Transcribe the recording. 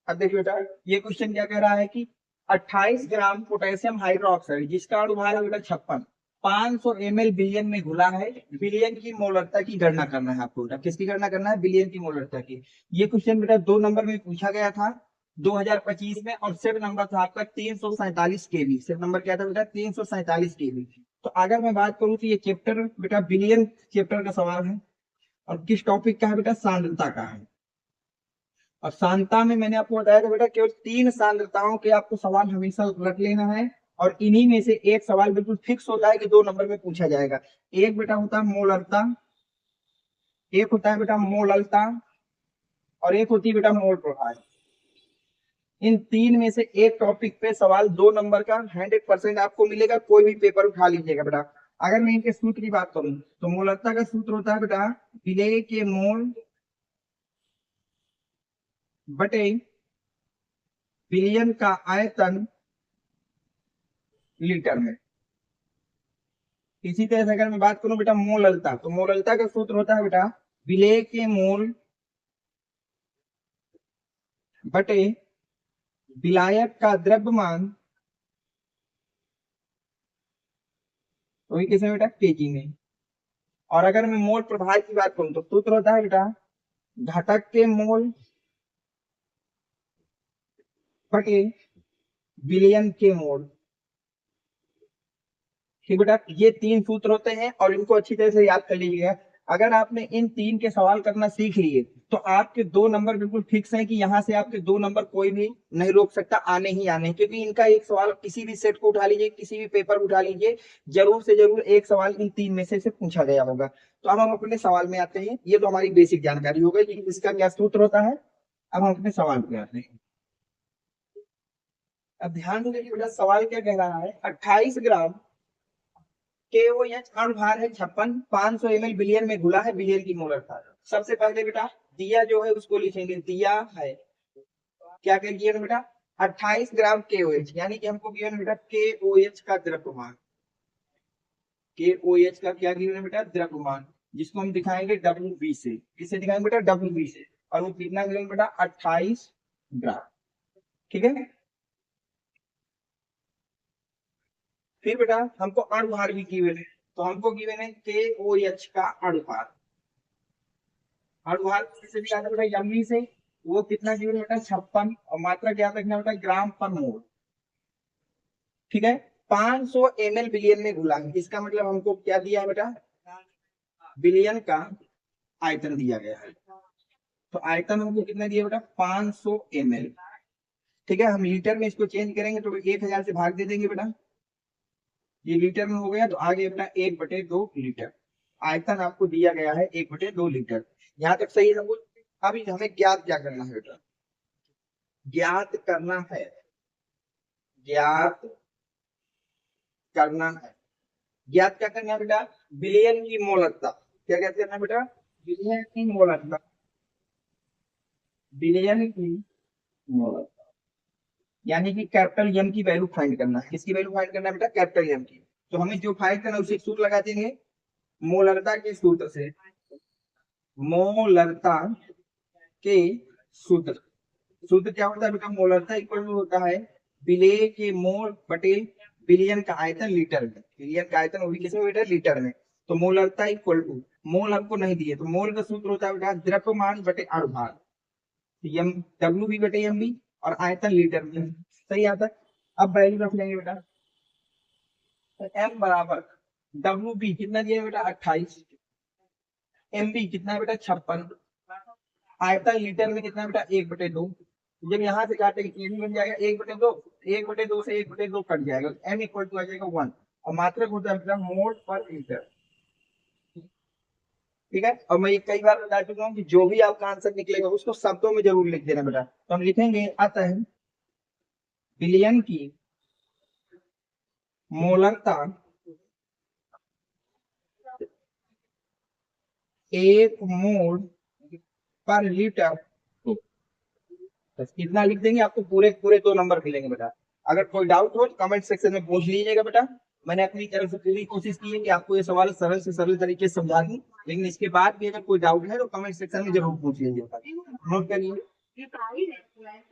अब देखिए बेटा, ये क्वेश्चन क्या कह रहा है कि 28 ग्राम पोटेशियम हाइड्रोक्साइड जिसका अणुभार है बेटा 56, 500 ml बिलियन में घुला है, बिलियन की मोलरता की गणना करना है आपको बेटा। किसकी गणना करना है? बिलियन की मोलरता की। ये क्वेश्चन बेटा 2 नंबर में पूछा गया था 2025 में, और सेट नंबर था आपका 347 केवी। सेट नंबर क्या था बेटा? 347 केवी। तो अगर मैं बात करूं तो ये चैप्टर बेटा बिलियन चैप्टर का सवाल है, और किस टॉपिक का है बेटा? सांद्रता का है। और सांद्रता में मैंने आपको बताया था बेटा केवल 3 सांद्रताओं के आपको सवाल हमेशा रख लेना है, और इन्हीं में से एक सवाल बिल्कुल फिक्स होता है कि 2 नंबर में पूछा जाएगा। एक बेटा होता है मोलरता, एक होता है बेटा मोललता, और एक होती है बेटा मोल प्रभार। इन तीन में से एक टॉपिक पे सवाल 2 नंबर का 100% आपको मिलेगा। कोई भी पेपर उठा लीजिएगा बेटा। अगर मैं इनके सूत्र की बात करूं तो मोलरता का सूत्र होता है बेटा विलेय के मोल बटे विलयन का आयतन लीटर में। इसी तरह से अगर मैं बात करूं बेटा मोललता, तो मोललता का सूत्र होता है बेटा विलेय के मोल बटे विलायक का द्रव्यमान, वही किसमें बेटा? केजी में। और अगर मैं मोल प्रभार की बात करूं तो सूत्र होता है बेटा घटक के मोल बटे विलयन के मोल। ठीक बेटा, ये 3 सूत्र होते हैं और इनको अच्छी तरह से याद कर लीजिएगा। अगर आपने इन 3 के सवाल करना सीख लिए तो आपके 2 नंबर बिल्कुल फिक्स है कि यहाँ से आपके 2 नंबर कोई भी नहीं रोक सकता, आने ही आने हैं। क्योंकि इनका एक सवाल किसी भी सेट को उठा लीजिए, किसी भी पेपर उठा लीजिए, जरूर से जरूर एक सवाल इन 3 में से पूछा गया होगा। तो अब हम अपने सवाल में आते हैं। ये तो हमारी बेसिक जानकारी हो गई कि इसका क्या सूत्र होता है। अब हम अपने सवाल पे आते हैं। अब ध्यान देंगे बेटा सवाल क्या कह रहा है। 28 ग्राम KOH अणुभार है 56, 500 ml बिलियन में घुला है, बिलियन की मोलरता। सबसे पहले बेटा दिया जो है उसको लिखेंगे। दिया है क्या क्या गिवन बेटा? 28 ग्राम KOH, यानी कि हमको गिवन बेटा KOH का द्रव्यमान। KOH का क्या गिवन है बेटा? द्रव्यमान, जिसको हम दिखाएंगे WB से। किससे दिखाएंगे बेटा? WB से। और वो कितना गिवन बेटा? 28 ग्राम। ठीक है। फिर बेटा हमको अणुभार भी गिवन है, तो हमको गिवन है KOH का अणुभार। अणुभार से भी आता बेटा एमवी से। वो कितना गिवन बेटा? 56। और मात्रा क्या रखना बेटा? ग्राम पर मोल। ठीक है। 500 ml बिलियन में घुला है, इसका मतलब हमको क्या दिया है बेटा? बिलियन का आयतन दिया गया है। तो आयतन हमको कितना दिया बेटा? 500 ml। ठीक है। हम लीटर में इसको चेंज करेंगे तो 1000 से भाग दे देंगे बेटा। ये लीटर में हो गया, तो आगे अपना 1/2 लीटर आयतन आपको दिया गया है। 1/2 लीटर। यहाँ तक सही है सब कुछ। अभी हमें ज्ञात क्या करना है बेटा? ज्ञात करना है, ज्ञात करना है। ज्ञात क्या करना है बेटा? बिलियन की मोलरता। क्या क्या करना है बेटा? बिलियन की मोलरता। बिलियन की मोलरता, यानी कि कैपिटल एम की वैल्यू फाइंड करना है। किसकी वैल्यू फाइंड करना है बेटा? कैपिटल एम की। तो हमें जो फाइंड करना है उसे सूत्र लगा देंगे मोलरता के सूत्र से। मोलरता के सूत्र, सूत्र क्या होता है बेटा? मोलरता इक्वल टू होता है विलेय के मोल बटे बिलियन का आयतन लीटर में। बिलियन का आयतन वो भी किसमें बेटा? लीटर में। तो मोलरता इक्वल टू, मोल हमको नहीं दिए तो मोल का सूत्र होता है बेटा द्रव्यमान बटे अणुभार। एम डब्ल्यू बी बटे एम बी, और आयतन लीटर में। सही आता है। अब वैल्यू रख लेंगे बेटा। तो एम बराबर डब्ल्यू बी कितना दिया बेटा? 28। एम बी कितना है बेटा? 56। आयतन लीटर में कितना बेटा? 1/2। जब यहाँ से काटेंगे ये भी बन जाएगा 1/2। 1/2 से 1/2 कट जाएगा, एम इक्वल टू आ जाएगा 1। और मात्रक होता है बेटा मोल पर लीटर। ठीक है। और मैं ये कई बार बता चुका हूँ कि जो भी आपका आंसर निकलेगा उसको शब्दों में जरूर लिख देना बेटा। तो हम लिखेंगे अतः बिलियन की मोलरता 1 मोल पर लीटर। बस इतना लिख देंगे, आपको पूरे पूरे 2 नंबर मिलेंगे बेटा। अगर कोई डाउट हो तो कमेंट सेक्शन में पूछ लीजिएगा बेटा। मैंने अपनी तरफ से पूरी कोशिश की है कि आपको ये सवाल सरल से सरल तरीके से समझा दूं, लेकिन इसके बाद भी अगर कोई डाउट है तो कमेंट सेक्शन में जरूर पूछ लीजिएगा। नोट करिए। Your party is like